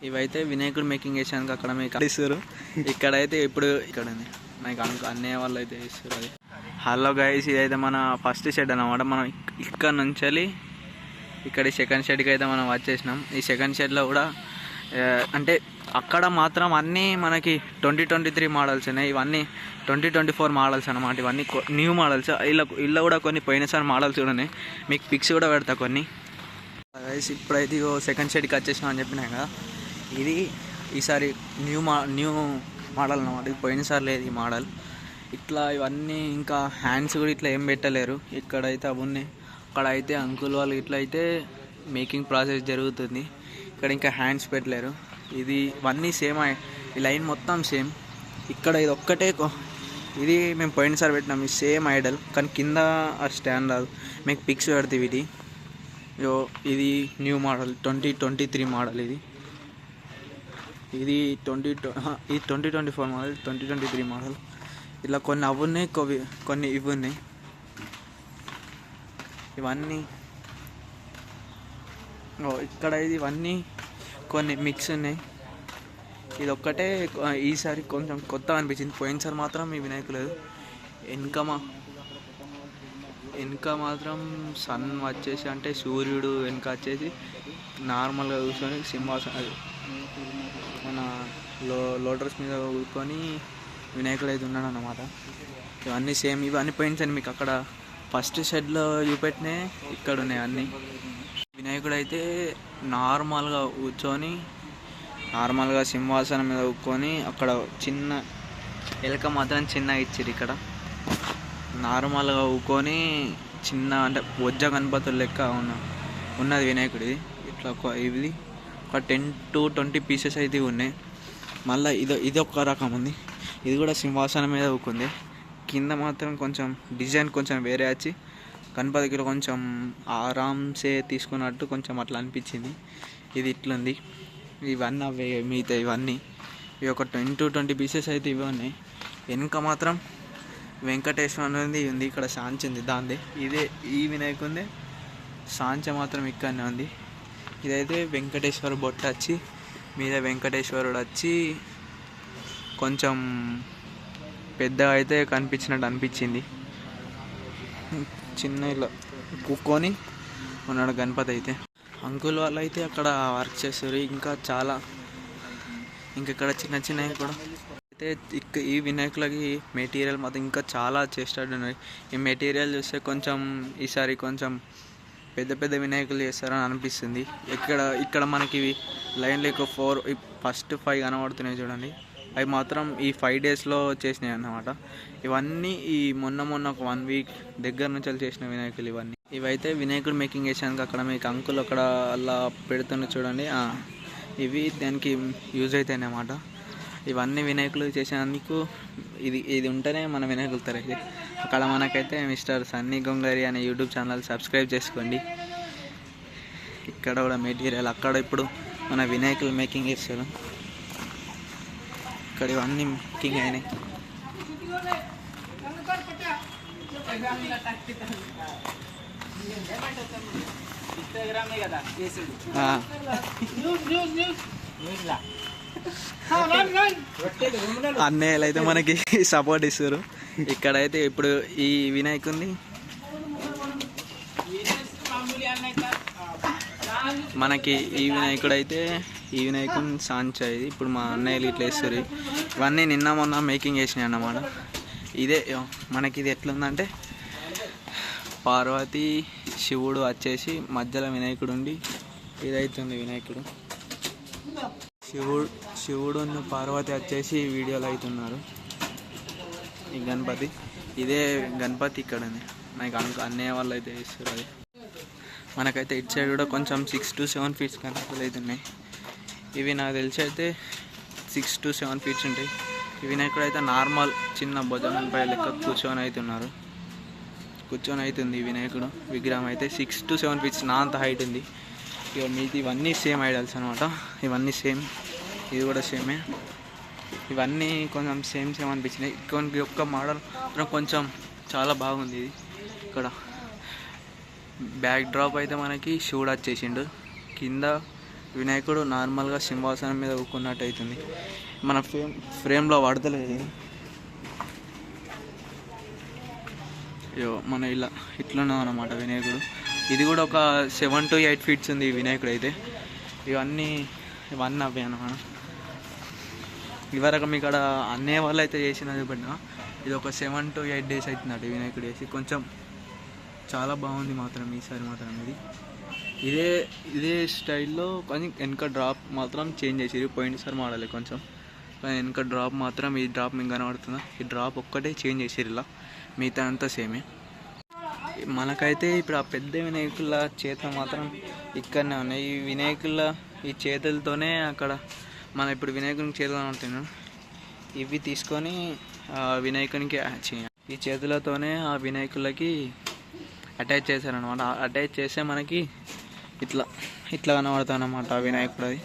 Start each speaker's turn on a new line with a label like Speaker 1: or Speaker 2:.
Speaker 1: ఇవైతే వినాయకుడు మేకింగ్ చేసాను అక్కడ మీకు ఇస్తారు. ఇక్కడైతే ఇప్పుడు ఇక్కడ నాకు అన్నయ్య వాళ్ళు అయితే ఇస్తారు. అది హలో గైస్, ఇదైతే మన ఫస్ట్ షెడ్ అన్నమాట. మనం ఇక్కడ నుంచి వెళ్ళి ఇక్కడ సెకండ్ షెడ్కి అయితే మనం వచ్చేసినాం. ఈ సెకండ్ షెడ్లో కూడా అంటే అక్కడ మాత్రం అన్నీ మనకి 2023 మోడల్స్ ఉన్నాయి. ఇవన్నీ 2024 మోడల్స్ అన్నమాట. ఇవన్నీ న్యూ మోడల్స్. ఇలా కూడా కొన్ని పోయినసారి మోడల్స్ కూడా ఉన్నాయి. మీకు పిక్స్ కూడా పెడతా కొన్ని. ఇప్పుడైతే సెకండ్ షెడ్కి వచ్చేసినాం అని చెప్పినా కదా. ఇది ఈసారి న్యూ మోడల్ అన్నమాట. ఇది పోయినసారి లేదు ఈ మోడల్. ఇట్లా ఇవన్నీ ఇంకా హ్యాండ్స్ కూడా ఇట్లా ఏం పెట్టలేరు. ఇక్కడైతే అవి ఉన్నాయి. అక్కడ అయితే అంకుల్ వాళ్ళు ఇట్లా అయితే మేకింగ్ ప్రాసెస్ జరుగుతుంది. ఇక్కడ ఇంకా హ్యాండ్స్ పెట్టలేరు. ఇవన్నీ సేమ్. ఈ లైన్ మొత్తం సేమ్. ఇక్కడ ఇది ఒక్కటే ఇది మేము పోయినసారి పెట్టినాం. ఈ సేమ్ ఐడల్ కానీ కింద ఆ స్టాండ్ రాదు. మీకు పిక్స్ పెడతాయి. ఇది న్యూ మోడల్ 2023 మోడల్. ఇది 2024 మోడల్, 2023 మోడల్. ఇలా కొన్ని అవి ఉన్నాయి, కొన్ని ఇవి ఉన్నాయి. ఇవన్నీ ఇక్కడ ఇవన్నీ కొన్ని మిక్స్ ఉన్నాయి. ఇది ఒక్కటే ఈసారి కొంచెం కొత్త అనిపించింది. పోయినసారి మాత్రం ఈ వినాయకులు వెనుక మాత్రం సన్ వచ్చేసి అంటే సూర్యుడు వెనుక వచ్చేసి నార్మల్గా కూర్చొని సింహాసనం మన లోటస్ మీద కూర్చొని వినాయకుడు అయితే ఉన్నాడు అన్నమాట. ఇవన్నీ సేమ్. ఇవన్నీ పోయినసారి మీకు అక్కడ ఫస్ట్ షెడ్లో చూపెట్టినే ఇక్కడ ఉన్నాయి అన్నీ. వినాయకుడు అయితే నార్మల్గా కూర్చొని నార్మల్గా సింహాసనం మీద కూర్చొని అక్కడ చిన్న ఎలక మాత్రం చిన్నగా ఇచ్చారు. ఇక్కడ నార్మల్గా కూర్చొని చిన్న అంటే బొజ్జ గణపతులు లెక్క ఉన్నది వినాయకుడిది. ఇట్లా ఇది ఒక 10 to 20 పీసెస్ అయితే ఉన్నాయి. మళ్ళీ ఇది ఒక రకం ఉంది. ఇది కూడా సింహాసనం మీద కూకుంది. కింద మాత్రం కొంచెం డిజైన్ కొంచెం వేరే వచ్చి గణపతికి కొంచెం ఆరామ్సే తీసుకున్నట్టు కొంచెం అట్లా అనిపించింది. ఇది ఇట్లుంది. ఇవన్నీ అవే మిగతా ఇవన్నీ ఇవి ఒక 10 to 20 పీసెస్ అయితే ఇవి ఉన్నాయి. వెనుక మాత్రం వెంకటేశ్వరుది ఉంది. ఇక్కడ సాంచింది దాందే. ఈ వినాయకుంది సాంచ మాత్రం ఇక్కడనే ఉంది. ఇదైతే వెంకటేశ్వర బొట్టు వచ్చి మీద వెంకటేశ్వరుడు వచ్చి కొంచెం పెద్దగా అయితే కనిపించినట్టు అనిపించింది. చిన్న ఇలా కూకొని ఉన్నాడు గణపతి అయితే. అంకుల్ వాళ్ళు అయితే అక్కడ వర్క్ చేస్తారు. ఇంకా ఇక్కడ చిన్న చిన్నవి కూడా అయితే ఈ వినాయకులకి మెటీరియల్ మాత్రం ఇంకా చాలా చేసేటట్టు ఉన్నాయి. ఈ మెటీరియల్ చూస్తే కొంచెం ఈసారి కొంచెం పెద్ద వినాయకులు చేస్తారని అనిపిస్తుంది. ఇక్కడ మనకి లైన్లో 4 ఫస్ట్ 5 కనబడుతున్నాయి చూడండి. అవి మాత్రం ఈ 5 daysలో చేసినాయి అన్నమాట. ఇవన్నీ ఈ మొన్న ఒక 1 week దగ్గర నుంచి చేసిన వినాయకులు ఇవన్నీ. ఇవైతే వినాయకుడు మేకింగ్ చేసాను అక్కడ మీకు అంకుల్ అక్కడ అలా పెడుతున్న చూడండి. ఇవి దానికి యూజ్ అవుతాయి అన్నమాట. ఇవన్నీ వినాయకులు చేసేందుకు ఇది ఉంటేనే మన వినాయకులు తరగతి. అక్కడ మనకైతే మిస్టర్ సన్నీ గొంగరి అనే యూట్యూబ్ ఛానల్ సబ్స్క్రైబ్ చేసుకోండి. ఇక్కడ కూడా మెటీరియల్ అక్కడ ఇప్పుడు మన వినాయకులు మేకింగ్ చేస్తారు. ఇక్కడ ఇవన్నీ మేకింగ్ అయినాయి. అన్నయ్యలు అయితే మనకి సపోర్ట్ ఇస్తారు. ఇక్కడైతే ఇప్పుడు ఈ వినాయకుడిని మనకి ఈ వినాయకుడిని సాంచా ఇది ఇప్పుడు మా అన్నయ్యలు ఇట్లా వేస్తారు. ఇవన్నీ నిన్న మొన్న మేకింగ్ చేసినాయి అన్నమాట. మనకి ఇది ఎట్లుందంటే పార్వతి శివుడు వచ్చేసి మధ్యలో వినాయకుడు ఉండి ఇదైతుంది వినాయకుడు. శివుడు పార్వతి వచ్చేసి వీడియోలు అవుతున్నారు. ఈ గణపతి ఇదే గణపతి ఇక్కడ నాకు అన్నయ్య వాళ్ళు అయితే ఇస్తారు. అది మనకైతే ఇటు సైడ్ కూడా కొంచెం 6 to 7 feet గణపతులు అయితే ఉన్నాయి. ఇవి నాకు తెలిసి అయితే 6 to 7 feet ఉంటాయి. ఈ వినాయకుడు అయితే నార్మల్ చిన్న భుజంపై లెక్క కూర్చొని అవుతుంది. ఈ వినాయకుడు విగ్రహం అయితే 6 to 7 feet నా అంత హైట్ ఉంది. ఇవన్నీ సేమ్ ఐడల్స్ అనమాట. ఇవన్నీ సేమ్. ఇది కూడా సేమే. ఇవన్నీ కొంచెం సేమ్ అనిపించినాయి. కొన్ని ఒక్క మోడల్ కొంచెం చాలా బాగుంది. ఇది ఇక్కడ బ్యాక్ డ్రాప్ అయితే మనకి శివుడు వచ్చేసిండు. కింద వినాయకుడు నార్మల్గా సింహాసనం మీద కూకున్నట్టు అవుతుంది. మన ఫ్రేమ్లో పడతలేదు. మన ఇట్లున్నాం అన్నమాట వినాయకుడు. ఇది కూడా ఒక 7 to 8 feet ఉంది ఈ వినాయకుడు అయితే. ఇవన్నీ అవే అన్నమాట. ఇవరకు మీ ఇక్కడ అన్నే వాళ్ళు అయితే చేసినది పడినా ఇది ఒక 7 to 8 days అవుతుందట వినాయకుడు వేసి. కొంచెం చాలా బాగుంది మాత్రం ఈసారి మాత్రం. ఇదే స్టైల్లో కానీ వెనక డ్రాప్ మాత్రం చేంజ్ చేసిరు. పోయినసారి మోడలే కొంచెం, కానీ వెనక డ్రాప్ మాత్రం ఈ డ్రాప్ మీకు కనబడుతుందా, ఈ డ్రాప్ ఒక్కటే చేంజ్ చేసిరు. ఇలా మిగతా అంతా సేమే. మనకైతే ఇప్పుడు ఆ పెద్ద వినాయకుల చేతులు మాత్రం ఇక్కడనే ఉన్నాయి. ఈ వినాయకుల ఈ చేతులతోనే అక్కడ మన ఇప్పుడు వినాయకునికి చేతులు కనబడుతున్నాం, ఇవి తీసుకొని ఆ వినాయకునికి ఈ చేతులతోనే ఆ వినాయకులకి అటాచ్ చేశారనమాట. అటాచ్ చేస్తే మనకి ఇట్లా కనబడతాయి అన్నమాట ఆ వినాయకుడు. అది